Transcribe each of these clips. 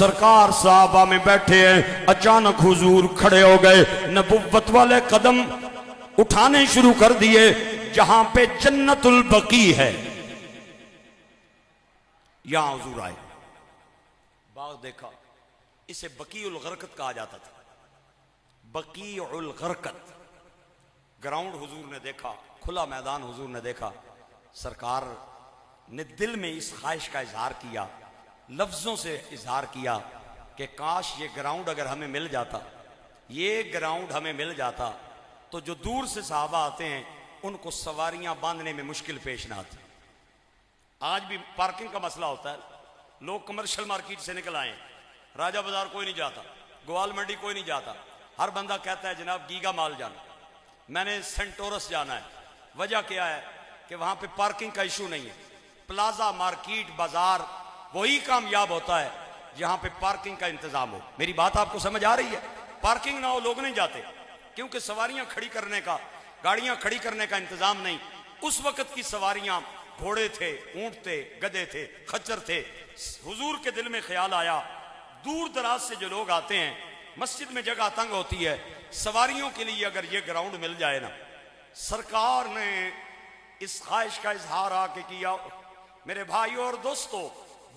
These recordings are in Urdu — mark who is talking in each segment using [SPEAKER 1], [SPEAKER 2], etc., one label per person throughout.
[SPEAKER 1] سرکار صحابہ میں بیٹھے ہیں، اچانک حضور کھڑے ہو گئے، نبوت والے قدم اٹھانے شروع کر دیے۔ جہاں پہ جنت البقیع ہے یہاں حضور آئے، باغ دیکھا، اسے بقیع الغرقد کہا جاتا تھا، بقیع الغرقد۔ گراؤنڈ حضور نے دیکھا، کھلا میدان حضور نے دیکھا۔ سرکار نے دل میں اس خواہش کا اظہار کیا، لفظوں سے اظہار کیا کہ کاش یہ گراؤنڈ اگر ہمیں مل جاتا، یہ گراؤنڈ ہمیں مل جاتا تو جو دور سے صحابہ آتے ہیں ان کو سواریاں باندھنے میں مشکل پیش نہ آتی۔ آج بھی پارکنگ کا مسئلہ ہوتا ہے، لوگ کمرشل مارکیٹ سے نکل آئے، راجہ بازار کوئی نہیں جاتا، گوال منڈی کوئی نہیں جاتا، ہر بندہ کہتا ہے جناب گیگا مال جانا، میں نے سینٹورس جانا ہے۔ وجہ کیا ہے کہ وہاں پہ پارکنگ کا ایشو نہیں ہے۔ پلازا، مارکیٹ، بازار وہی کامیاب ہوتا ہے جہاں پہ پارکنگ کا انتظام ہو۔ میری بات آپ کو سمجھ آ رہی ہے؟ پارکنگ نہ ہو لوگ نہیں جاتے، کیونکہ سواریاں کھڑی کرنے کا، گاڑیاں کھڑی کرنے کا انتظام نہیں۔ اس وقت کی سواریاں گھوڑے تھے، اونٹ تھے، گدھے تھے، خچر تھے۔ حضور کے دل میں خیال آیا دور دراز سے جو لوگ آتے ہیں، مسجد میں جگہ تنگ ہوتی ہے، سواریوں کے لیے اگر یہ گراؤنڈ مل جائے نا۔ سرکار نے اس خواہش کا اظہار آ کے کیا۔ میرے بھائیوں اور دوستو،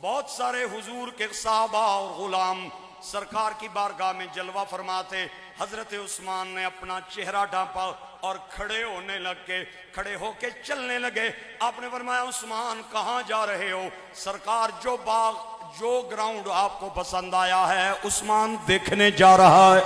[SPEAKER 1] بہت سارے حضور کے صحابہ اور غلام سرکار کی بارگاہ میں جلوہ فرماتے۔ حضرت عثمان نے اپنا چہرہ ڈھانپا اور کھڑے ہونے لگے، کھڑے ہو کے چلنے لگے۔ آپ نے فرمایا عثمان کہاں جا رہے ہو؟ سرکار جو باغ، جو گراؤنڈ آپ کو پسند آیا ہے عثمان دیکھنے جا رہا ہے۔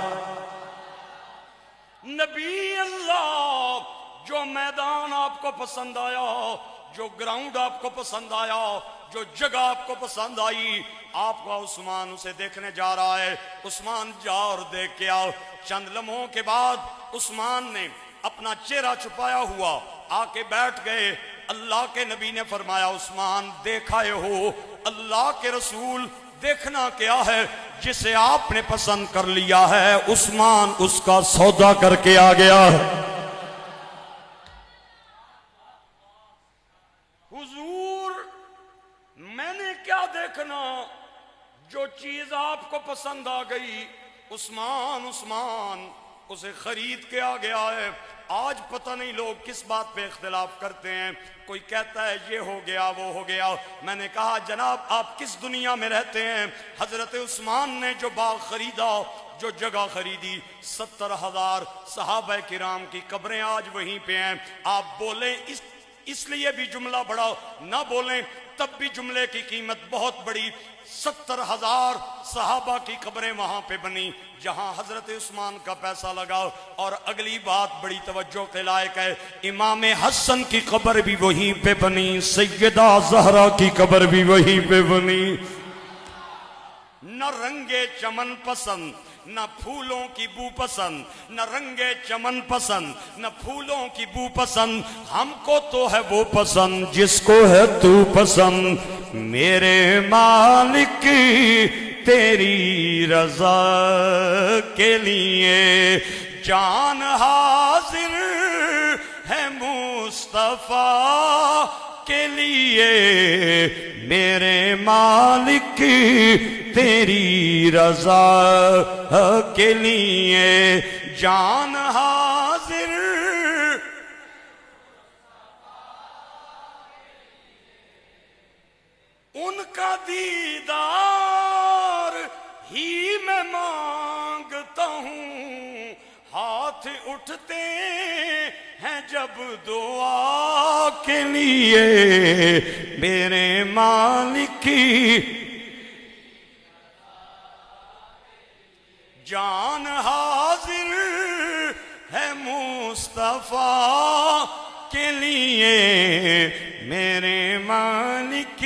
[SPEAKER 1] نبی اللہ، جو میدان آپ کو پسند آیا، جو گراؤنڈ آپ کو پسند آیا، جو جگہ آپ کو پسند آئی، آپ کا عثمان اسے دیکھنے جا رہا ہے۔ عثمان جا اور دیکھ کے آؤ۔ چند لمحوں کے بعد عثمان نے اپنا چہرہ چھپایا ہوا آ کے بیٹھ گئے۔ اللہ کے نبی نے فرمایا عثمان دیکھا ہو، اللہ کے رسول دیکھنا کیا ہے؟ جسے آپ نے پسند کر لیا ہے عثمان اس کا سودا کر کے آ گیا ہے۔ حضور میں نے کیا دیکھنا، جو چیز آپ کو پسند آ گئی عثمان اسے خرید کے آ گیا ہے۔ آج پتہ نہیں لوگ کس بات پہ اختلاف کرتے ہیں، کوئی کہتا ہے یہ ہو گیا وہ ہو گیا۔ میں نے کہا جناب آپ کس دنیا میں رہتے ہیں؟ حضرت عثمان نے جو باغ خریدا، جو جگہ خریدی، 70,000 صحابہ کرام کی قبریں آج وہیں پہ ہیں۔ آپ بولیں اس لیے بھی جملہ بڑا، نہ بولیں تب بھی جملے کی قیمت بہت بڑی۔ 70,000 صحابہ کی قبریں وہاں پہ بنی جہاں حضرت عثمان کا پیسہ لگا۔ اور اگلی بات بڑی توجہ کے لائق ہے، امام حسن کی قبر بھی وہیں پہ بنی، سیدہ زہرا کی قبر بھی وہیں پہ بنی۔ نہ رنگے چمن پسند، نہ پھولوں کی بو پسند، نہ رنگے چمن پسند، نہ پھولوں کی بو پسند، ہم کو تو ہے وہ پسند جس کو ہے تو پسند۔ میرے مالک تیری رضا کے لیے جان حاضر ہے مصطفیٰ کے لیے، میرے مالک تیری رضا کے لیے جان حاضر۔ ان کا دیدار ہی میں مانگتا ہوں، ہاتھ اٹھتے ہیں جب دعا کے لیے، میرے مالک جان حاضر ہے مصطفیٰ کے لیے، میرے مالک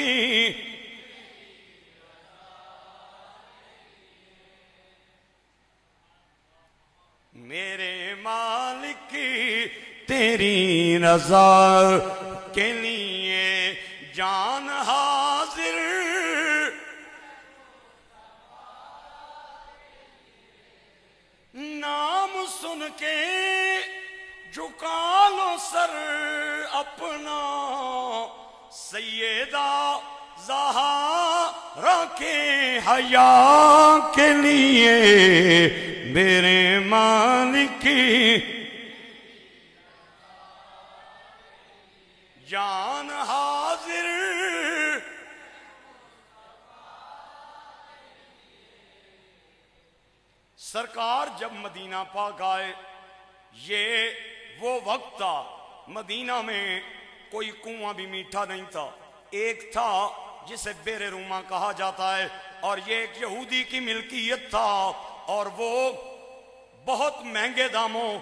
[SPEAKER 1] میرے مالک تیری رضا کے لیے جان حاضر۔ نام سن کے جھکا لو سر اپنا، سیدہ زہرا رکھے حیا کے لیے میرے مالک کی جان حاضر سرکار جب مدینہ پاک آئے یہ وہ وقت تھا مدینہ میں کوئی کنواں بھی میٹھا نہیں تھا ایک تھا جسے بیر روما کہا جاتا ہے اور یہ ایک یہودی کی ملکیت تھا اور وہ بہت مہنگے داموں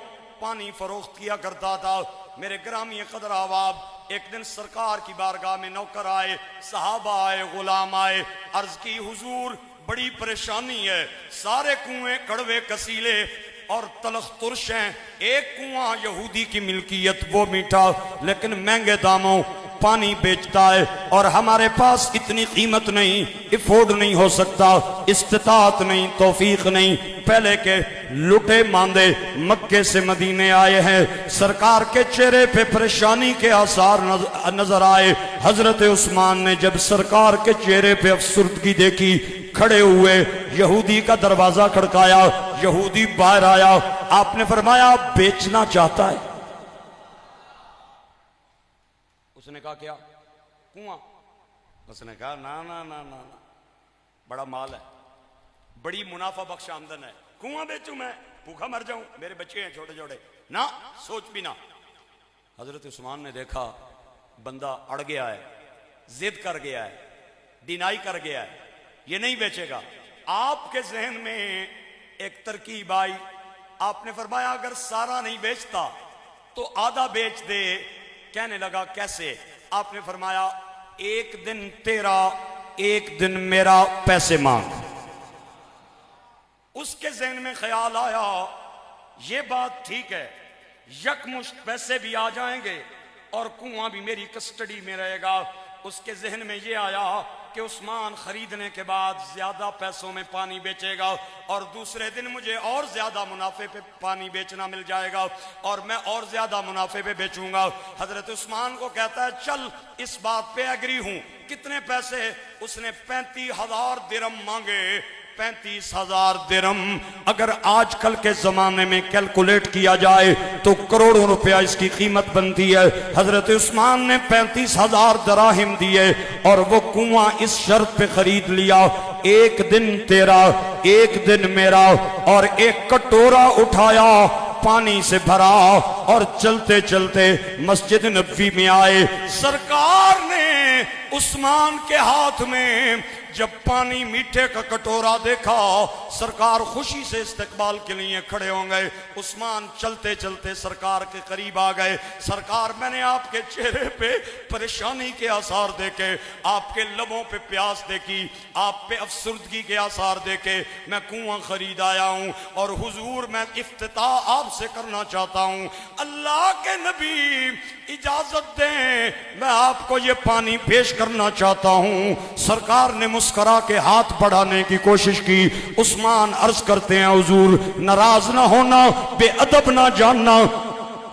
[SPEAKER 1] پانی فروخت کیا کرتا تھا میرے گرامی قدر احباب ایک دن سرکار کی بارگاہ میں نوکر آئے صحابہ آئے غلام آئے عرض کی حضور بڑی پریشانی ہے سارے کنویں کڑوے کسیلے اور تلخ ترش ہیں ایک کنواں یہودی کی ملکیت وہ میٹھا لیکن مہنگے داموں پانی بیچتا ہے اور ہمارے پاس اتنی قیمت نہیں افورڈ نہیں ہو سکتا استطاعت نہیں توفیق نہیں پہلے کے لٹے ماندے مکے سے مدینے آئے ہیں سرکار کے چہرے پہ پریشانی کے آثار نظر آئے حضرت عثمان نے جب سرکار کے چہرے پہ افسردگی دیکھی کھڑے ہوئے یہودی کا دروازہ کھڑکایا یہودی باہر آیا آپ نے فرمایا بیچنا چاہتا ہے اس نے کہا کیا کنواں اس نے کہا نا نا نا نا بڑا مال ہے بڑی منافع بخش آمدن ہے کنواں بیچوں میں بھوکا مر جاؤں میرے بچے ہیں چھوٹے چھوٹے نہ سوچ بھی نہ حضرت عثمان نے دیکھا بندہ اڑ گیا ہے ضد کر گیا ہے ڈینائی کر گیا ہے یہ نہیں بیچے گا آپ کے ذہن میں ایک ترکیب آئی آپ نے فرمایا اگر سارا نہیں بیچتا تو آدھا بیچ دے کہنے لگا کیسے آپ نے فرمایا ایک دن تیرا ایک دن میرا پیسے مانگ اس کے ذہن میں خیال آیا یہ بات ٹھیک ہے یکمشت پیسے بھی آ جائیں گے اور کنواں بھی میری کسٹڈی میں رہے گا اس کے ذہن میں یہ آیا کہ عثمان خریدنے کے بعد زیادہ پیسوں میں پانی بیچے گا اور دوسرے دن مجھے اور زیادہ منافع پہ پانی بیچنا مل جائے گا اور میں اور زیادہ منافع پہ بیچوں گا حضرت عثمان کو کہتا ہے چل اس بات پہ ایگری ہوں کتنے پیسے اس نے 35,000 درم مانگے 35,000 درم اگر آج کل کے زمانے میں کیلکولیٹ کیا جائے تو کروڑوں روپیہ اس کی قیمت بنتی ہے حضرت عثمان نے 35,000 دراہم دیے اور وہ کنواں اس شرط پہ خرید لیا ایک دن تیرا ایک دن میرا اور ایک کٹورا اٹھایا پانی سے بھرا اور چلتے چلتے مسجد نبوی میں آئے سرکار نے عثمان کے ہاتھ میں جب پانی میٹھے کا کٹورا دیکھا سرکار خوشی سے استقبال کے لیے کھڑے ہوں گئے عثمان چلتے چلتے سرکار کے قریب آ گئے سرکار میں نے آپ کے چہرے پہ پریشانی کے آثار دیکھے آپ کے لبوں پہ پیاس دیکھی آپ پہ افسردگی کے آثار دیکھے میں کنواں خرید آیا ہوں اور حضور میں افتتاح آپ سے کرنا چاہتا ہوں اللہ کے نبی اجازت دیں میں آپ کو یہ پانی پیش کرنا چاہتا ہوں سرکار نے مسکرا کے ہاتھ بڑھانے کی کوشش کی عثمان عرض کرتے ہیں حضور ناراض نہ ہونا بے ادب نہ جاننا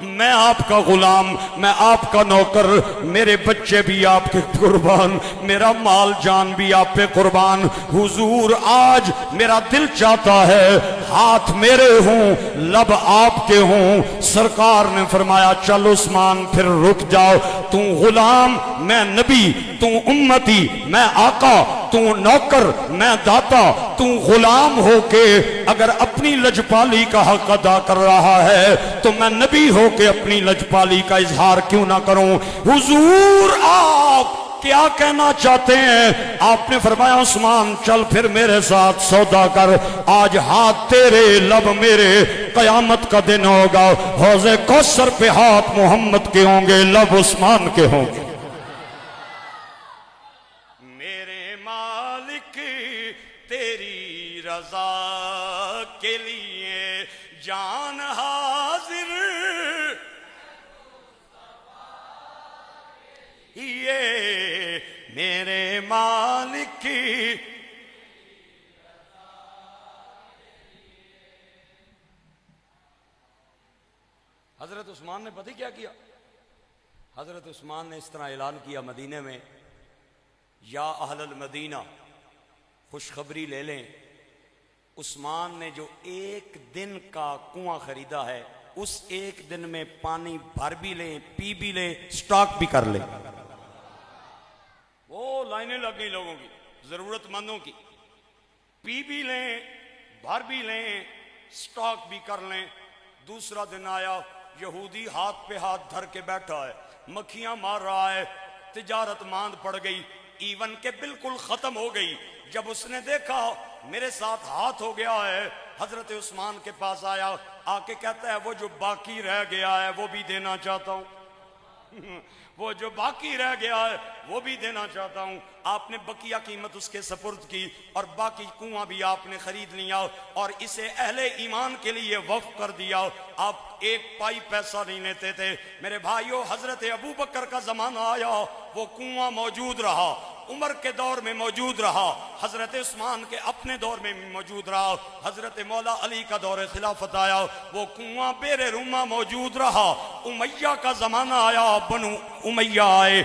[SPEAKER 1] میں آپ کا غلام میں آپ کا نوکر میرے بچے بھی آپ کے قربان میرا مال جان بھی آپ پہ قربان حضور آج میرا دل چاہتا ہے ہاتھ میرے ہوں لب آپ کے ہوں سرکار نے فرمایا چل عثمان پھر رک جاؤ تو غلام میں نبی تو امتی میں آقا تو نوکر میں داتا تو غلام ہو کے اگر اپنی لجپالی کا حق ادا کر رہا ہے تو میں نبی ہو کہ اپنی لجپالی کا اظہار کیوں نہ کروں حضور آپ کیا کہنا چاہتے ہیں آپ نے فرمایا عثمان چل پھر میرے ساتھ سودا کر آج ہاتھ تیرے لب میرے قیامت کا دن ہوگا حوض کوثر پہ ہاتھ محمد کے ہوں گے لب عثمان کے ہوں گے میرے مالک تیری رضا کے لیے جان حاضر یہ میرے مالک کی حضرت عثمان نے پتہ کیا کیا حضرت عثمان نے اس طرح اعلان کیا مدینے میں یا اہل المدینہ خوشخبری لے لیں، عثمان نے جو ایک دن کا کنواں خریدا ہے اس ایک دن میں پانی بھر بھی لیں، پی بھی لیں، سٹاک بھی کر لیں۔ وہ لائنیں لگ گئی لوگوں کی، ضرورت مندوں کی، پی بھی لیں، بھر بھی لیں، سٹاک بھی کر لیں۔ دوسرا دن آیا، یہودی ہاتھ پہ ہاتھ دھر کے بیٹھا ہے، مکھیاں مار رہا ہے، تجارت ماند پڑ گئی، ایون کہ بالکل ختم ہو گئی۔ جب اس نے دیکھا میرے ساتھ ہاتھ ہو گیا ہے، حضرت عثمان کے پاس آیا، آ کے کہتا ہے وہ جو باقی رہ گیا ہے وہ بھی دینا چاہتا ہوں وہ جو باقی رہ گیا ہے وہ بھی دینا چاہتا ہوں۔ آپ نے بقیہ قیمت اس کے سپرد کی اور باقی کنواں بھی آپ نے خرید لیا اور اسے اہل ایمان کے لیے وقف کر دیا۔ آپ ایک پائی پیسہ نہیں لیتے تھے میرے بھائیو۔ حضرت ابو بکر کا زمانہ آیا، وہ کنواں موجود رہا، عمر کے دور میں موجود رہا، حضرت عثمان کے اپنے دور میں موجود رہا، حضرت مولا علی کا دور خلافت آیا، وہ کنواں بیر روما موجود رہا۔ امیہ کا زمانہ آیا، بنو امیہ آئے،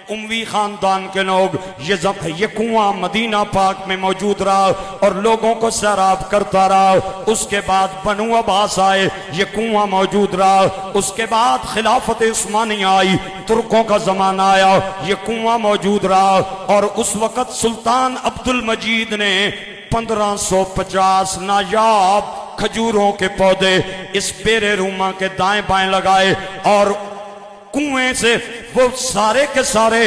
[SPEAKER 1] اموی خاندان کے لوگ، یہ کنواں مدینہ پاک میں موجود رہا اور لوگوں کو سیراب کرتا رہا۔ اس کے بعد بنو عباس آئے، یہ کنواں موجود رہا۔ اس کے بعد خلافت عثمانیہ آئی، ترکوں کا زمانہ آیا، یہ کنواں موجود رہا۔ اور اس وقت سلطان عبد المجید نے 1550 نایاب کھجوروں کے پودے اس بیر روما کے دائیں بائیں لگائے اور کنویں سے وہ سارے کے سارے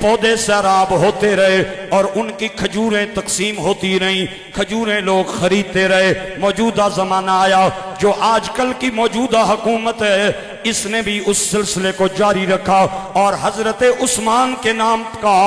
[SPEAKER 1] پودے سیراب ہوتے رہے اور ان کی کھجوریں تقسیم ہوتی رہیں، کھجوریں لوگ خریدتے رہے۔ موجودہ زمانہ آیا، جو آج کل کی موجودہ حکومت ہے اس نے بھی اس سلسلے کو جاری رکھا اور حضرت عثمان کے نام کا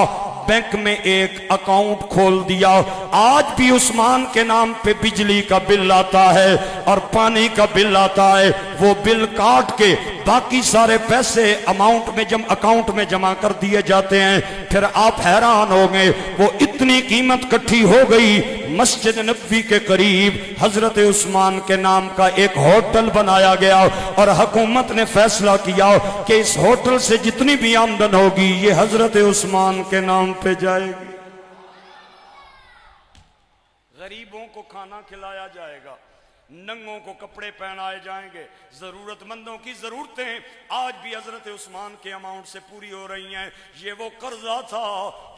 [SPEAKER 1] بینک میں ایک اکاؤنٹ کھول دیا۔ آج بھی عثمان کے نام پہ بجلی کا بل آتا ہے اور پانی کا بل آتا ہے، وہ بل کاٹ کے باقی سارے پیسے اکاؤنٹ میں جمع کر دیے جاتے ہیں۔ پھر آپ حیران ہوں گے، وہ اتنی قیمت کٹھی ہو گئی، مسجد نبوی کے قریب حضرت عثمان کے نام کا ایک ہوٹل بنایا گیا اور حکومت نے فیصلہ کیا کہ اس ہوٹل سے جتنی بھی آمدن ہوگی یہ حضرت عثمان کے نام پہ جائے گی۔ غریبوں کو کھانا کھلایا جائے گا، ننگوں کو کپڑے پہنائے جائیں گے، ضرورت مندوں کی ضرورتیں آج بھی حضرت عثمان کے اماؤنٹ سے پوری ہو رہی ہیں۔ یہ وہ قرضہ تھا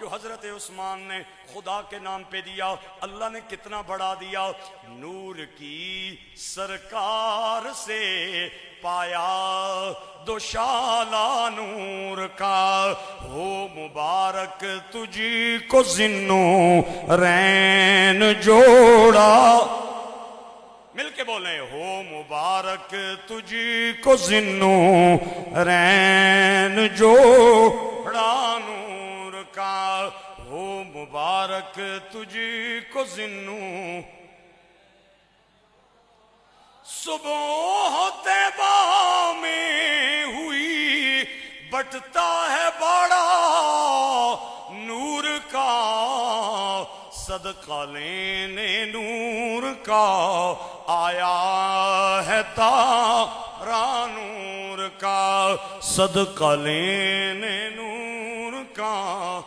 [SPEAKER 1] جو حضرت عثمان نے خدا کے نام پہ دیا، اللہ نے کتنا بڑھا دیا۔ نور کی سرکار سے پایا دوشالہ نور کا، ہو مبارک تجھی کو ذنو رین جوڑا۔ مل کے بولیں، ہو مبارک تجھی کو ذنو رین جوڑا نور کا، ہو مبارک تجھی کو ذنو۔ صبح طیبہ میں ہوئی بٹتا ہے بڑا نور کا، صدقہ لینے نور کا آیا ہے تارا نور کا، صدقہ لینے نور کا